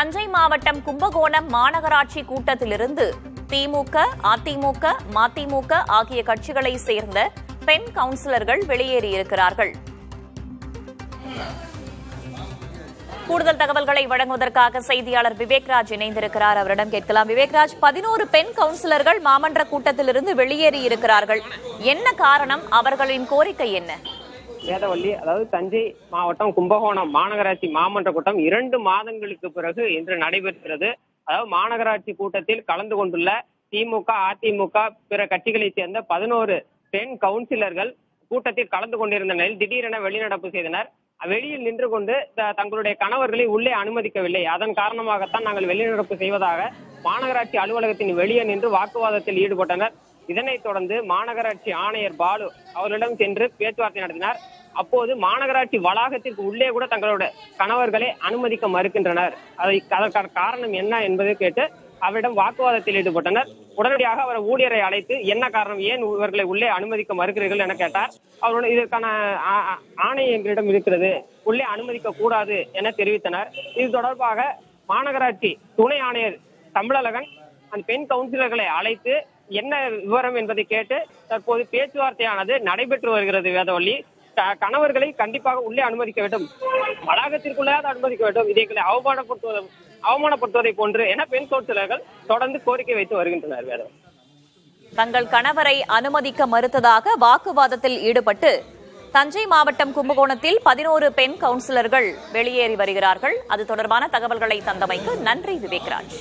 தஞ்சை மாவட்டம் கும்பகோணம் மாநகராட்சி கூட்டத்திலிருந்து திமுக, அதிமுக, மதிமுக ஆகிய கட்சிகளை சேர்ந்த பெண் கவுன்சிலர்கள் வெளியேறியிருக்கிறார்கள். கூடுதல் தகவல்களை வழங்குவதற்காக செய்தியாளர் விவேக்ராஜ் இணைந்திருக்கிறார். அவரிடம் கேட்கலாம். விவேக்ராஜ், 11 பெண் கவுன்சிலர்கள் மாமன்ற கூட்டத்திலிருந்து வெளியேறியிருக்கிறார்கள். என்ன காரணம்? அவர்களின் கோரிக்கை என்ன? வேதவள்ளி, அதாவது தஞ்சை மாவட்டம் கும்பகோணம் மாநகராட்சி மாமன்ற கூட்டம் 2 மாதங்களுக்கு பிறகு இன்று நடைபெறுகிறது. அதாவது மாநகராட்சி கூட்டத்தில் கலந்து கொண்டுள்ள திமுக, அதிமுக பிற கட்சிகளைச் சேர்ந்த 11 பெண் கவுன்சிலர்கள் கூட்டத்தில் கலந்து கொண்டிருந்த நிலையில் திடீரென வெளிநடப்பு செய்தனர். வெளியில் நின்று கொண்டு தங்களுடைய கணவர்களை உள்ளே அனுமதிக்கவில்லை. அதன் காரணமாகத்தான் நாங்கள் வெளிநடப்பு செய்வதாக மாநகராட்சி அலுவலகத்தின் வெளியே நின்று வாக்குவாதத்தில் ஈடுபட்டனர். இதனைத் தொடர்ந்து மாநகராட்சி ஆணையர் பாலு அவர்களிடம் சென்று பேச்சுவார்த்தை நடத்தினார். அப்போது மாநகராட்சி வளாகத்திற்கு உள்ளே கூட தங்களுடைய கணவர்களை அனுமதிக்க மறுக்கின்றனர். அதற்கான காரணம் என்ன என்பதை கேட்டு அவரிடம் வாக்குவாதத்தில் ஈடுபட்டனர். உடனடியாக அவர் ஊழியரை அழைத்து என்ன காரணம், ஏன் இவர்களை உள்ளே அனுமதிக்க மறுக்கிறீர்கள் என கேட்டார். அவருடன் இதற்கான ஆணை எங்களிடம் இருக்கிறது, உள்ளே அனுமதிக்க கூடாது என தெரிவித்தனர். இது தொடர்பாக மாநகராட்சி துணை ஆணையர் தமிழழகன் அந்த பெண் கவுன்சிலர்களை அழைத்து என்ன விவரம் என்பதை கேட்டு தற்போது பேச்சுவார்த்தையானது நடைபெற்று வருகிறது. வேதவள்ளி, கணவர்களை கண்டிப்பாக உள்ளே அனுமதிக்க வேண்டும், வளாகத்திற்குள்ளே அனுமதிக்க வேண்டும், இதை அவமானப்படுத்துவதை போன்று என பெண் கவுன்சிலர்கள் தொடர்ந்து கோரிக்கை வைத்து வருகின்றனர். வேதவள்ளி, தங்கள் கணவரை அனுமதிக்க மறுத்ததாக வாக்குவாதத்தில் ஈடுபட்டு தஞ்சை மாவட்டம் கும்பகோணத்தில் 11 பெண் கவுன்சிலர்கள் வெளியேறி வருகிறார்கள். அது தொடர்பான தகவல்களை தந்தமைக்கு நன்றி விவேக்ராஜ்.